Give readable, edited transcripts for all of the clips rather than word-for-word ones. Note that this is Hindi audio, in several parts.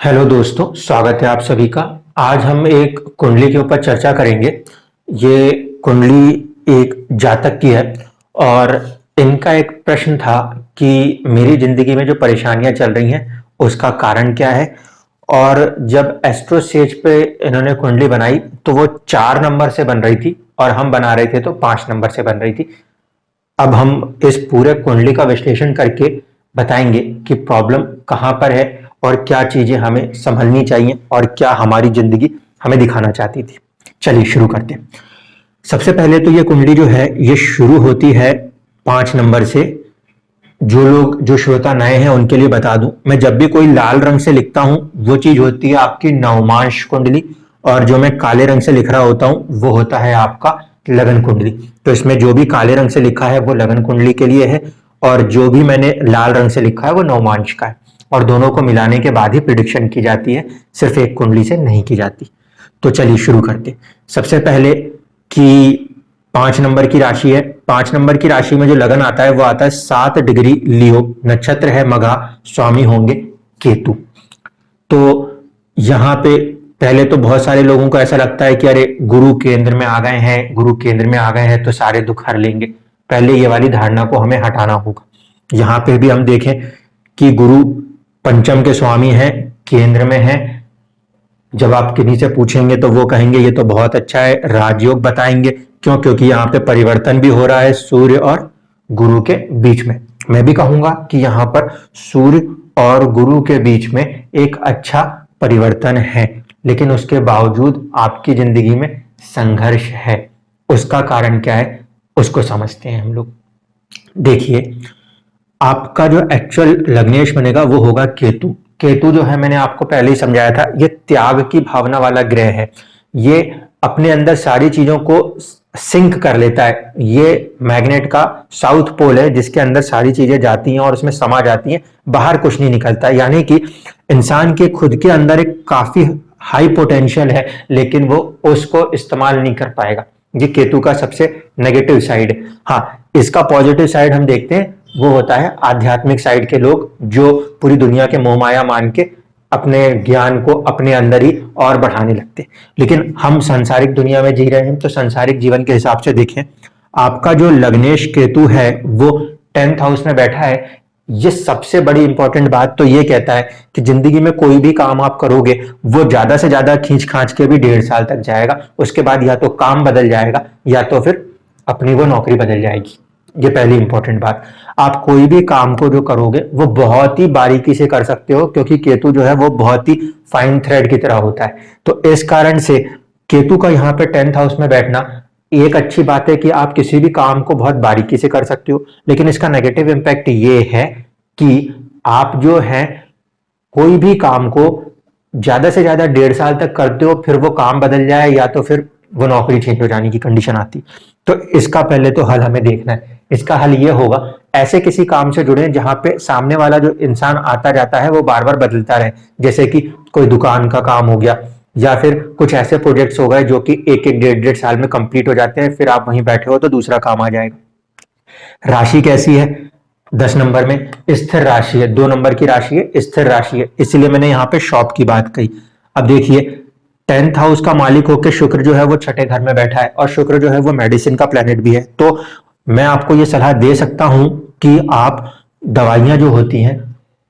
हेलो दोस्तों, स्वागत है आप सभी का। आज हम एक कुंडली के ऊपर चर्चा करेंगे। ये कुंडली एक जातक की है और इनका एक प्रश्न था कि मेरी जिंदगी में जो परेशानियां चल रही हैं उसका कारण क्या है। और जब एस्ट्रो सेज पे इन्होंने कुंडली बनाई तो वो 4 नंबर से बन रही थी और हम बना रहे थे तो 5 नंबर से बन रही थी। अब हम इस पूरे कुंडली का विश्लेषण करके बताएंगे कि प्रॉब्लम कहां पर है और क्या चीजें हमें संभलनी चाहिए और क्या हमारी जिंदगी हमें दिखाना चाहती थी। चलिए शुरू करते हैं। सबसे पहले तो ये कुंडली जो है ये शुरू होती है 5 नंबर से। जो श्रोता नए हैं उनके लिए बता दूं, मैं जब भी कोई लाल रंग से लिखता हूं वो चीज होती है आपकी नवमांश कुंडली, और जो मैं काले रंग से लिख रहा होता हूं वो होता है आपका लगन कुंडली। तो इसमें जो भी काले रंग से लिखा है वो लगन कुंडली के लिए है और जो भी मैंने लाल रंग से लिखा है वो नवमांश का है। और दोनों को मिलाने के बाद ही प्रिडिक्शन की जाती है, सिर्फ एक कुंडली से नहीं की जाती। तो चलिए शुरू करते। सबसे पहले कि 5 नंबर की राशि है। 5 नंबर की राशि में जो लगन आता है वो आता है 7 डिग्री लियो, नक्षत्र है मघा, स्वामी होंगे केतु। तो यहाँ पे पहले तो बहुत सारे लोगों को ऐसा लगता है कि अरे गुरु केंद्र में आ गए हैं, गुरु केंद्र में आ गए हैं तो सारे दुख हर लेंगे। पहले ये वाली धारणा को हमें हटाना होगा। यहाँ पे भी हम देखें कि गुरु पंचम के स्वामी हैं, केंद्र में है। जब आप किन्हीं से पूछेंगे तो वो कहेंगे ये तो बहुत अच्छा है, राजयोग बताएंगे। क्यों? क्योंकि यहाँ पे परिवर्तन भी हो रहा है सूर्य और गुरु के बीच में। मैं भी कहूंगा कि यहाँ पर सूर्य और गुरु के बीच में एक अच्छा परिवर्तन है, लेकिन उसके बावजूद आपकी जिंदगी में संघर्ष है। उसका कारण क्या है उसको समझते हैं हम लोग। देखिए, आपका जो एक्चुअल लग्नेश बनेगा वो होगा केतु। केतु जो है मैंने आपको पहले ही समझाया था, ये त्याग की भावना वाला ग्रह है। ये अपने अंदर सारी चीजों को सिंक कर लेता है। ये मैग्नेट का साउथ पोल है जिसके अंदर सारी चीजें जाती हैं और उसमें समा जाती हैं, बाहर कुछ नहीं निकलता। यानी कि इंसान के खुद के अंदर एक काफी हाई पोटेंशियल है, लेकिन वो उसको इस्तेमाल नहीं कर पाएगा। ये केतु का सबसे नेगेटिव साइड है। हाँ, इसका पॉजिटिव साइड हम देखते हैं, वो होता है आध्यात्मिक साइड के लोग जो पूरी दुनिया के मोह माया मान के अपने ज्ञान को अपने अंदर ही और बढ़ाने लगते। लेकिन हम सांसारिक दुनिया में जी रहे हैं तो सांसारिक जीवन के हिसाब से देखें, आपका जो लग्नेश केतु है वो 10th हाउस में बैठा है। ये सबसे बड़ी इंपॉर्टेंट बात तो ये कहता है कि जिंदगी में कोई भी काम आप करोगे वो ज्यादा से ज्यादा खींच खांच के भी 1.5 साल तक जाएगा। उसके बाद या तो काम बदल जाएगा या तो फिर अपनी वो नौकरी बदल जाएगी। ये पहली इंपॉर्टेंट बात। आप कोई भी काम को जो करोगे वो बहुत ही बारीकी से कर सकते हो, क्योंकि केतु जो है वो बहुत ही फाइन थ्रेड की तरह होता है। तो इस कारण से केतु का यहाँ पे 10th हाउस में बैठना एक अच्छी बात है कि आप किसी भी काम को बहुत बारीकी से कर सकते हो। लेकिन इसका नेगेटिव इम्पैक्ट ये है कि आप जो है कोई भी काम को ज्यादा से ज्यादा 1.5 साल तक करते हो, फिर वो काम बदल जाए या तो फिर वो नौकरी चेंज हो जाने की कंडीशन आती। तो इसका पहले तो हल हमें देखना है। इसका हल ये होगा, ऐसे किसी काम से जुड़े जहां पे सामने वाला जो इंसान आता जाता है वो बार बार बदलता रहे। जैसे कि कोई दुकान का काम हो गया, या फिर कुछ ऐसे प्रोजेक्ट्स हो गए जो कि 1-1 1.5 साल में कंप्लीट हो जाते हैं, फिर आप वहीं बैठे हो तो दूसरा काम आ जाएगा। राशि कैसी है? 10 नंबर में स्थिर राशि है। 2 नंबर की राशि है, स्थिर राशि है, इसलिए मैंने यहाँ पे शॉप की बात कही। अब देखिए, 10th हाउस का मालिक होकर शुक्र जो है वो छठे घर में बैठा है, और शुक्र जो है वो मेडिसिन का प्लेनेट भी है। तो मैं आपको ये सलाह दे सकता हूं कि आप दवाइयां जो होती हैं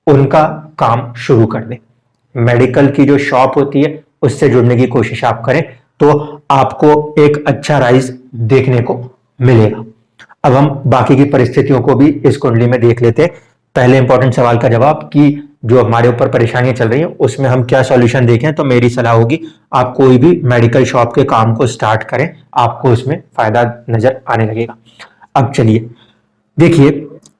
उनका काम शुरू कर दें। मेडिकल की जो शॉप होती है उससे जुड़ने की कोशिश आप करें तो आपको एक अच्छा राइज देखने को मिलेगा। अब हम बाकी की परिस्थितियों को भी इस कुंडली में देख लेते हैं। पहले इंपॉर्टेंट सवाल का जवाब कि जो हमारे ऊपर परेशानियां चल रही हैं उसमें हम क्या सॉल्यूशन देखें, तो मेरी सलाह होगी आप कोई भी मेडिकल शॉप के काम को स्टार्ट करें, आपको उसमें फायदा नजर आने लगेगा। अब चलिए देखिए,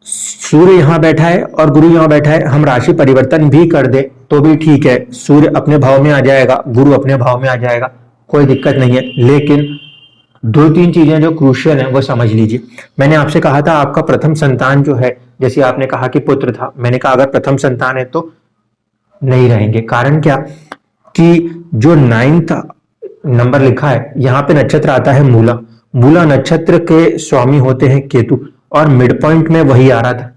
सूर्य यहां बैठा है और गुरु यहां बैठा है। हम राशि परिवर्तन भी कर दे तो भी ठीक है, सूर्य अपने भाव में आ जाएगा, गुरु अपने भाव में आ जाएगा, कोई दिक्कत नहीं है। लेकिन 2-3 चीजें जो क्रूशियल हैं वो समझ लीजिए। मैंने आपसे कहा था आपका प्रथम संतान जो है, जैसे आपने कहा कि पुत्र था, मैंने कहा अगर प्रथम संतान है तो नहीं रहेंगे। कारण क्या कि जो 9th नंबर लिखा है यहाँ पे नक्षत्र आता है मूला। मूला नक्षत्र के स्वामी होते हैं केतु, और मिड पॉइंट में वही आ रहा था।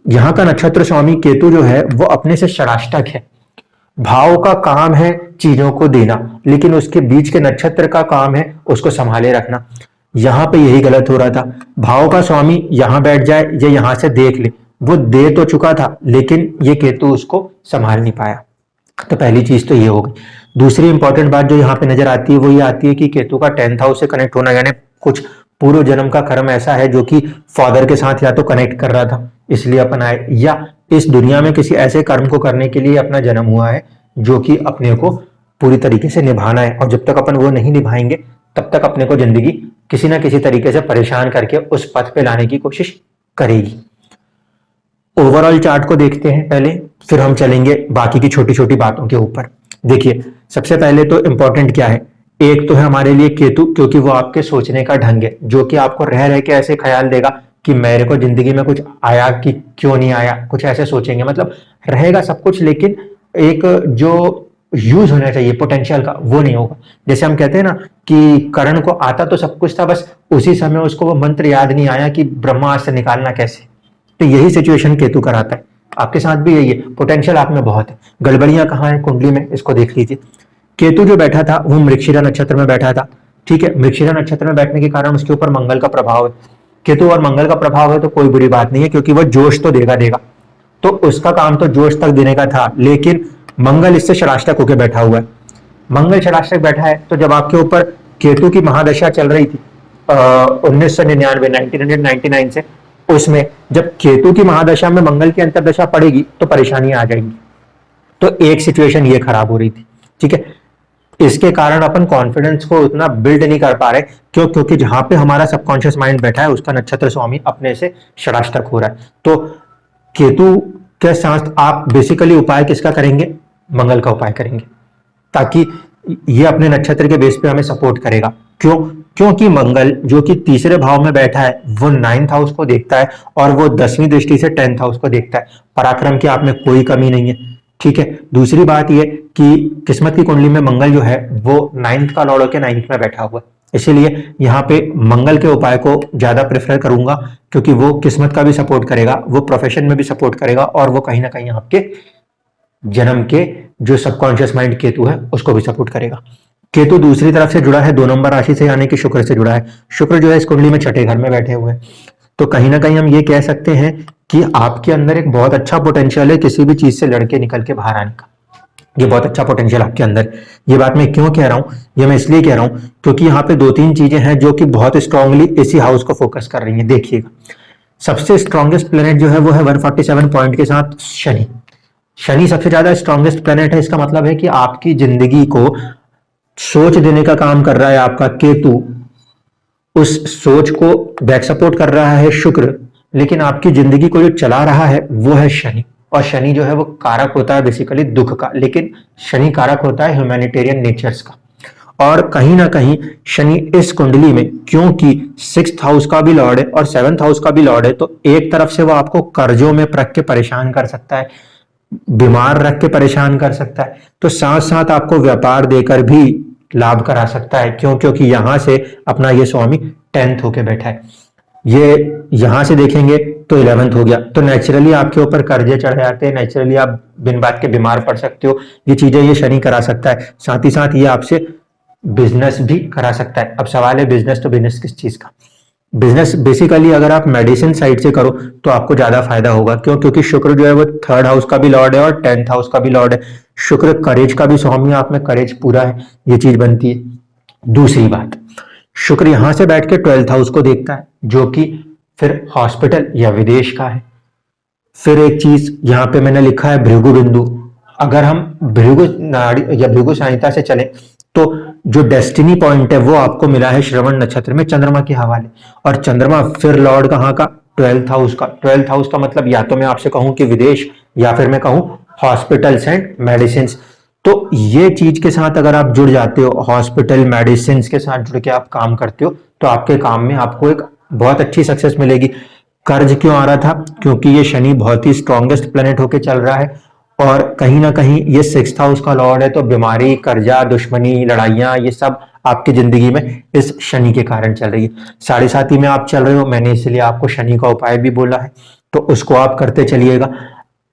यहाँ का नक्षत्र स्वामी केतु जो है वो अपने से षडाष्टक है। भाव का काम है चीजों को देना, लेकिन उसके बीच के नक्षत्र का काम है उसको संभाले रखना। यहां पे यही गलत हो रहा था। भाव का स्वामी यहां बैठ जाए, ये यहां से देख ले, वो दे तो चुका था लेकिन ये केतु उसको संभाल नहीं पाया। तो पहली चीज तो ये हो गई। दूसरी इंपॉर्टेंट बात जो यहाँ पे नजर आती है वो ये आती है कि केतु का 10th हाउस से कनेक्ट होना, यानी कुछ पूर्व जन्म का कर्म ऐसा है जो कि फादर के साथ या तो कनेक्ट कर रहा था इसलिए अपन आए, या इस दुनिया में किसी ऐसे कर्म को करने के लिए अपना जन्म हुआ है जो कि अपने को पूरी तरीके से निभाना है, और जब तक अपन वो नहीं निभाएंगे तब तक अपने को जिंदगी किसी ना किसी तरीके से परेशान करके उस पथ पे लाने की कोशिश करेगी। ओवरऑल चार्ट को देखते हैं पहले, फिर हम चलेंगे बाकी की छोटी छोटी बातों के ऊपर। देखिए सबसे पहले तो इंपॉर्टेंट क्या है, एक तो है हमारे लिए केतु, क्योंकि वो आपके सोचने का ढंग है, जो कि आपको रह रह के ऐसे ख्याल देगा कि मेरे को जिंदगी में कुछ आया कि क्यों नहीं आया, कुछ ऐसे सोचेंगे, मतलब रहेगा सब कुछ लेकिन एक जो यूज होना चाहिए पोटेंशियल का वो नहीं होगा। जैसे हम कहते हैं ना कि कर्ण को आता तो सब कुछ था, बस उसी समय उसको वो मंत्र याद नहीं आया कि ब्रह्मास्त्र से निकालना कैसे। तो यही सिचुएशन केतु कराता है, आपके साथ भी यही है, पोटेंशियल आप में बहुत है, गड़बड़ियां कहाँ है कुंडली में इसको देख लीजिए। केतु जो बैठा था वो मृगशिरा नक्षत्र में बैठा था, ठीक है। मृगशिरा नक्षत्र में बैठने के कारण उसके ऊपर मंगल का प्रभाव है, केतु और मंगल का प्रभाव है तो कोई बुरी बात नहीं है, क्योंकि वो जोश तो देगा, तो उसका काम तो जोश तक देने का था, लेकिन मंगल इससे षडाष्टक होकर बैठा हुआ है। मंगल षडाष्टक बैठा है तो जब आपके ऊपर केतु की महादशा चल रही थी 1999 1999 से, उसमें जब केतु की महादशा में मंगल की अंतरदशा पड़ेगी तो परेशानियां आ जाएंगी। तो एक सिचुएशन ये खराब हो रही थी, ठीक है। इसके कारण अपन कॉन्फिडेंस को उतना बिल्ड नहीं कर पा रहे, क्योंकि जहां पे हमारा सबकॉन्शियस माइंड बैठा है उसका नक्षत्र स्वामी अपने से षडाष्टक हो रहा है। तो केतु के साथ आप बेसिकली उपाय किसका करेंगे, मंगल का उपाय करेंगे, ताकि ये अपने नक्षत्र के बेस पे हमें सपोर्ट करेगा। क्यों? क्योंकि मंगल जो कि तीसरे भाव में बैठा है वो 9th हाउस को देखता है और वो 10वीं दृष्टि से 10th हाउस को देखता है। पराक्रम की आप में कोई कमी नहीं है, ठीक है। दूसरी बात ये कि किस्मत की कुंडली में मंगल जो है वो 9th का लॉर्ड होकर 9th में बैठा हुआ है, इसीलिए यहाँ पे मंगल के उपाय को ज्यादा प्रेफर करूंगा, क्योंकि वो किस्मत का भी सपोर्ट करेगा, वो प्रोफेशन में भी सपोर्ट करेगा, और वो कहीं ना कहीं आपके जन्म के जो सबकॉन्शियस माइंड केतु है उसको भी सपोर्ट करेगा। केतु दूसरी तरफ से जुड़ा है 2 नंबर राशि से, यानी कि शुक्र से जुड़ा है। शुक्र जो है इस कुंडली में छठे घर में बैठे हुए हैं, तो कहीं ना कहीं हम ये कह सकते हैं कि आपके अंदर एक बहुत अच्छा पोटेंशियल है किसी भी चीज से लड़के निकल के बाहर आने का। ये बहुत अच्छा पोटेंशियल आपके अंदर। ये बात मैं क्यों कह रहा हूं, ये मैं इसलिए कह रहा हूं क्योंकि यहाँ पे 2-3 चीजें हैं जो कि बहुत स्ट्रांगली इसी हाउस को फोकस कर रही हैं। देखिएगा, सबसे स्ट्रांगेस्ट प्लेनेट जो है वो है 147 पॉइंट के साथ शनि। शनि सबसे ज्यादा स्ट्रांगेस्ट प्लेनेट है, इसका मतलब है कि आपकी जिंदगी को सोच देने का काम कर रहा है आपका केतु, उस सोच को बैक सपोर्ट कर रहा है शुक्र, लेकिन आपकी जिंदगी को जो चला रहा है वो है शनि। और शनि जो है वो कारक होता है बेसिकली दुख का, लेकिन शनि कारक होता है ह्यूमैनिटेरियन नेचर्स का। और कहीं ना कहीं शनि इस कुंडली में, क्योंकि 6th हाउस का भी लॉर्ड है और 7th हाउस का भी लॉर्ड है, तो एक तरफ से वो आपको कर्जों में रख के परेशान कर सकता है, बीमार रख के परेशान कर सकता है, तो साथ साथ आपको व्यापार देकर भी लाभ करा सकता है। क्यों? क्योंकि यहां से अपना ये स्वामी 10th होके बैठा है, ये यहां से देखेंगे तो 11th हो गया, तो नेचुरली आपके ऊपर कर्जे चढ़ जाते हैं, नेचुरली आप बिन बात के बीमार पड़ सकते हो। ये चीजें ये शनि करा सकता है, साथ ही साथ ये आपसे बिजनेस भी करा सकता है। अब सवाल है बिजनेस, तो बिजनेस किस चीज का? बिजनेस बेसिकली अगर आप मेडिसिन साइड से करो तो आपको ज्यादा फायदा होगा। क्यों? क्योंकि शुक्र जो है वो 3rd हाउस का भी लॉर्ड है और 10th हाउस का भी लॉर्ड है। शुक्र करेज का भी स्वामी, आप में करेज पूरा है, ये चीज बनती है। दूसरी बात, शुक्र यहां से बैठ के 12th हाउस को देखता है, जो कि फिर हॉस्पिटल या विदेश का है। फिर एक चीज यहां पे मैंने लिखा है भृगु बिंदु। अगर हम भृगु नाड़ी या भृगु संहिता से चले तो जो डेस्टिनी पॉइंट है वो आपको मिला है श्रवण नक्षत्र में चंद्रमा के हवाले, और चंद्रमा फिर लॉर्ड कहाँ का? 12th हाउस का। 12th हाउस का मतलब या तो मैं आपसे कहूं कि विदेश, या फिर मैं कहूं हॉस्पिटल्स एंड मेडिसिन। तो ये चीज के साथ अगर आप जुड़ जाते हो, हॉस्पिटल मेडिसिन के साथ जुड़ के आप काम करते हो, तो आपके काम में आपको एक बहुत अच्छी सक्सेस मिलेगी। कर्ज क्यों आ रहा था? क्योंकि ये शनि बहुत ही स्ट्रॉन्गेस्ट प्लेनेट होके चल रहा है, और कहीं ना कहीं ये 6th हाउस का लॉर्ड है, तो बीमारी, कर्जा, दुश्मनी, लड़ाइयां, ये सब आपकी जिंदगी में इस शनि के कारण चल रही है। 7.5 में आप चल रहे हो, मैंने इसलिए आपको शनि का उपाय भी बोला है, तो उसको आप करते चलिएगा।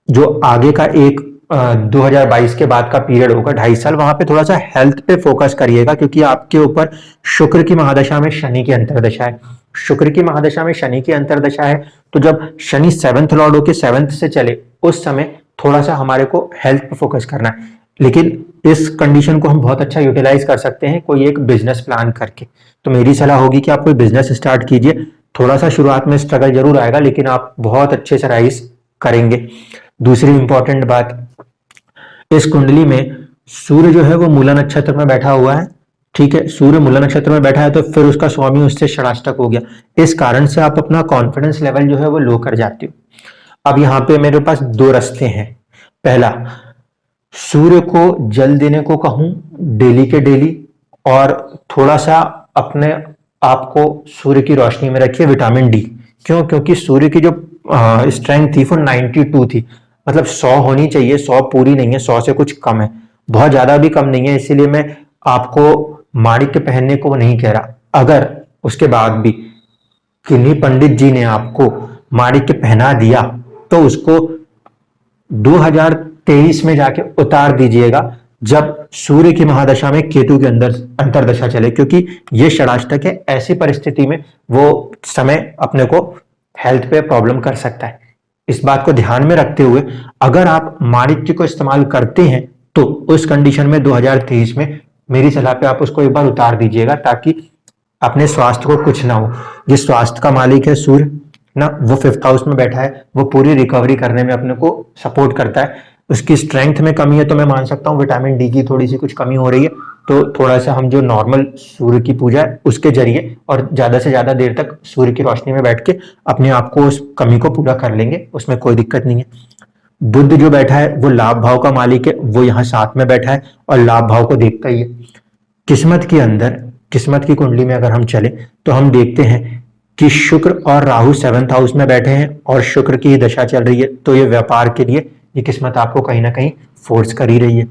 जो आगे का एक 2022 के बाद का पीरियड होगा 2.5 साल, वहां पे थोड़ा सा हेल्थ पे फोकस करिएगा, क्योंकि आपके ऊपर शुक्र की महादशा में शनि की अंतर्दशा है। शुक्र की महादशा में शनि की अंतर्दशा है, तो जब शनि 7th लॉर्ड होके 7th से चले उस समय थोड़ा सा हमारे को हेल्थ पे फोकस करना है। लेकिन इस कंडीशन को हम बहुत अच्छा यूटिलाइज कर सकते हैं कोई एक बिजनेस प्लान करके। तो मेरी सलाह होगी कि आप कोई बिजनेस स्टार्ट कीजिए। थोड़ा सा शुरुआत में स्ट्रगल जरूर आएगा, लेकिन आप बहुत अच्छे से राइज करेंगे। दूसरी इंपॉर्टेंट बात, इस कुंडली में सूर्य जो है वो मूला नक्षत्र में बैठा हुआ है। ठीक है, सूर्य मूला नक्षत्र में बैठा है तो फिर उसका स्वामी उससे षडाष्टक हो गया। इस कारण से आप अपना कॉन्फिडेंस लेवल जो है वो लो कर जाते हो। अब यहाँ पे मेरे पास दो रास्ते हैं। पहला, सूर्य को जल देने को कहूं डेली के डेली, और थोड़ा सा अपने आप को सूर्य की रोशनी में रखिए, विटामिन डी। क्यों? क्योंकि सूर्य की जो स्ट्रेंथ थी वो 92 थी, मतलब 100 होनी चाहिए। 100 पूरी नहीं है, 100 से कुछ कम है, बहुत ज्यादा भी कम नहीं है। इसीलिए मैं आपको माणिक्य पहनने को नहीं कह रहा। अगर उसके बाद भी किन्हीं पंडित जी ने आपको माणिक्य पहना दिया तो उसको 2023 में जाके उतार दीजिएगा, जब सूर्य की महादशा में केतु के अंदर अंतरदशा चले, क्योंकि ये षडाष्टक है। ऐसी परिस्थिति में वो समय अपने को हेल्थ पे प्रॉब्लम कर सकता है। इस बात को ध्यान में रखते हुए अगर आप माणिक्य को इस्तेमाल करते हैं तो उस कंडीशन में 2023 में मेरी सलाह पे आप उसको एक बार उतार दीजिएगा, ताकि अपने स्वास्थ्य को कुछ ना हो। जिस स्वास्थ्य का मालिक है सूर्य ना, वो 5th हाउस में बैठा है, वो पूरी रिकवरी करने में अपने को सपोर्ट करता है। उसकी स्ट्रेंथ में कमी है तो मैं मान सकता हूँ विटामिन डी की थोड़ी सी कुछ कमी हो रही है, तो थोड़ा सा हम जो नॉर्मल सूर्य की पूजा है उसके जरिए और ज्यादा से ज्यादा देर तक सूर्य की रोशनी में बैठ के अपने आप को उस कमी को पूरा कर लेंगे, उसमें कोई दिक्कत नहीं है। बुध जो बैठा है वो लाभ भाव का मालिक है, वो यहाँ 7 में बैठा है और लाभ भाव को देखता ही है। किस्मत के अंदर, किस्मत की कुंडली में अगर हम चले तो हम देखते हैं कि शुक्र और राहु 7th हाउस में बैठे हैं और शुक्र की दशा चल रही है, तो ये व्यापार के लिए ये किस्मत आपको कहीं ना कहीं फोर्स कर ही रही है।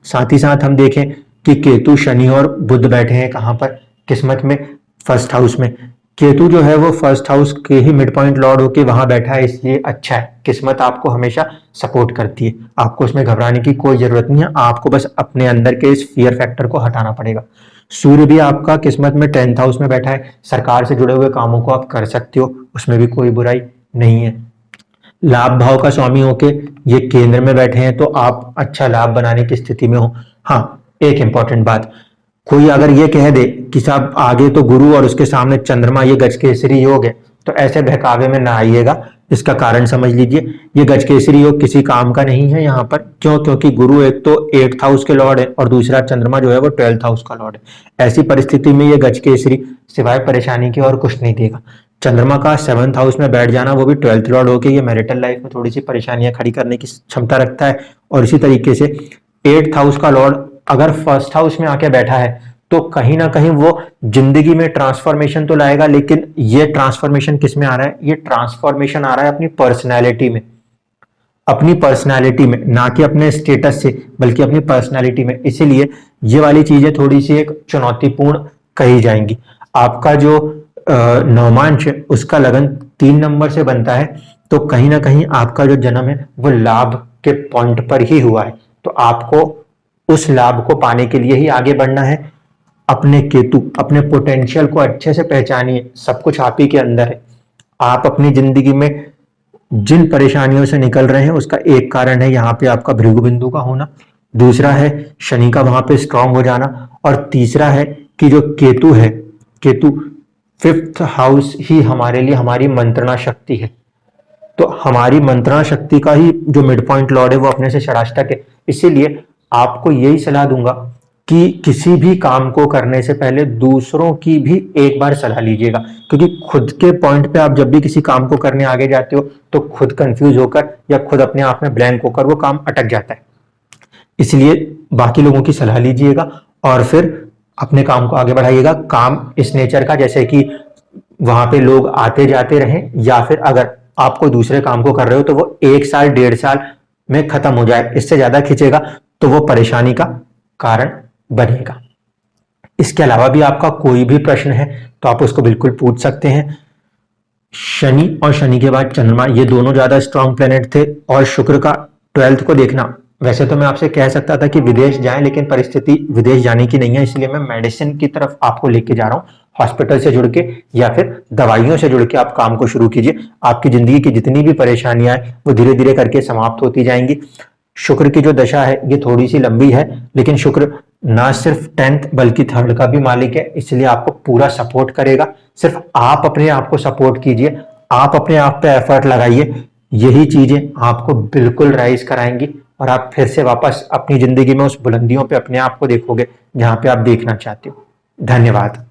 साथ ही साथ हम देखें कि केतु, शनि और बुध बैठे हैं कहां पर? किस्मत में 1st हाउस में। केतु जो है वो 1st हाउस के ही मिड पॉइंट लॉर्ड होके वहां बैठा है, इसलिए अच्छा है। किस्मत आपको हमेशा सपोर्ट करती है, आपको उसमें घबराने की कोई जरूरत नहीं है। आपको बस अपने अंदर के इस फियर फैक्टर को हटाना पड़ेगा। सूर्य भी आपका किस्मत में 10th हाउस में बैठा है, सरकार से जुड़े हुए कामों को आप कर सकते हो, उसमें भी कोई बुराई नहीं है। लाभ भाव का स्वामी होके ये केंद्र में बैठे हैं, तो आप अच्छा लाभ बनाने की स्थिति में हो। हाँ, एक इंपॉर्टेंट बात, कोई अगर ये कह दे कि साहब आगे तो गुरु और उसके सामने चंद्रमा, ये गजकेसरी योग है, तो ऐसे बहकावे में ना आइएगा। इसका कारण समझ लीजिए, ये गजकेसरी योग किसी काम का नहीं है यहाँ पर। क्यों? क्योंकि गुरु एक तो 8th हाउस के लॉर्ड है और दूसरा चंद्रमा जो है वो 12th हाउस का लॉर्ड है। ऐसी परिस्थिति में ये गजकेसरी सिवाय परेशानी के और कुछ नहीं देगा। चंद्रमा का 7th हाउस में बैठ जाना, वो भी 12th लॉर्ड होके, ये मैरिटल लाइफ में थोड़ी सी परेशानियां खड़ी करने की क्षमता रखता है। और इसी तरीके से 8th हाउस का लॉर्ड अगर 1st हाउस में आके बैठा है तो कहीं ना कहीं वो जिंदगी में ट्रांसफॉर्मेशन तो लाएगा, लेकिन ये ट्रांसफॉर्मेशन किस में आ रहा है? ये ट्रांसफॉर्मेशन आ रहा है अपनी पर्सनैलिटी में, अपनी पर्सनैलिटी में, ना कि अपने स्टेटस से, बल्कि अपनी पर्सनैलिटी में। इसीलिए ये वाली चीजें थोड़ी सी एक चुनौतीपूर्ण कही जाएंगी। आपका जो नवमांश है उसका लगन 3 नंबर से बनता है, तो कहीं ना कहीं आपका जो जन्म है वो लाभ के पॉइंट पर ही हुआ है। तो आपको उस लाभ को पाने के लिए ही आगे बढ़ना है। अपने केतु, अपने पोटेंशियल को अच्छे से पहचानिए, सब कुछ आप ही के अंदर है। आप अपनी जिंदगी में जिन परेशानियों से निकल रहे हैं उसका एक कारण है यहाँ पे आपका भृगु बिंदु का होना, दूसरा है शनि का वहां पे स्ट्रांग हो जाना, और तीसरा है कि जो केतु है, केतु 5th हाउस ही हमारे लिए हमारी मंत्रणा शक्ति है। तो हमारी मंत्रणा शक्ति का ही जो मिड पॉइंट लॉर्ड है वो अपने से षडाष्टक है। इसीलिए आपको यही सलाह दूंगा कि किसी भी काम को करने से पहले दूसरों की भी एक बार सलाह लीजिएगा, क्योंकि खुद के पॉइंट पे आप जब भी किसी काम को करने आगे जाते हो तो खुद कंफ्यूज होकर या खुद अपने आप में ब्लैंक होकर वो काम अटक जाता है। इसलिए बाकी लोगों की सलाह लीजिएगा और फिर अपने काम को आगे बढ़ाइएगा। काम इस नेचर का जैसे कि वहां पे लोग आते जाते रहें, या फिर अगर आप कोई दूसरे काम को कर रहे हो तो वो 1 साल 1.5 साल में खत्म हो जाए, इससे ज्यादा खींचेगा तो वो परेशानी का कारण बनेगा। इसके अलावा भी आपका कोई भी प्रश्न है तो आप उसको बिल्कुल पूछ सकते हैं। शनि और शनि के बाद चंद्रमा, ये दोनों ज्यादा स्ट्रांग प्लेनेट थे, और शुक्र का 12th को देखना वैसे तो मैं आपसे कह सकता था कि विदेश जाएं, लेकिन परिस्थिति विदेश जाने की नहीं है, इसलिए मैं मेडिसिन की तरफ आपको लेके जा रहा हूँ। हॉस्पिटल से जुड़ के या फिर दवाइयों से जुड़ के आप काम को शुरू कीजिए। आपकी जिंदगी की जितनी भी परेशानियां हैं वो धीरे धीरे करके समाप्त होती जाएंगी। शुक्र की जो दशा है ये थोड़ी सी लंबी है, लेकिन शुक्र ना सिर्फ 10th बल्कि 3rd का भी मालिक है, इसलिए आपको पूरा सपोर्ट करेगा। सिर्फ आप अपने आप को सपोर्ट कीजिए, आप अपने आप पे एफर्ट लगाइए, यही चीजें आपको बिल्कुल राइज कराएंगी और आप फिर से वापस अपनी जिंदगी में उस बुलंदियों पे अपने आप को देखोगे जहां पे आप देखना चाहते हो। धन्यवाद।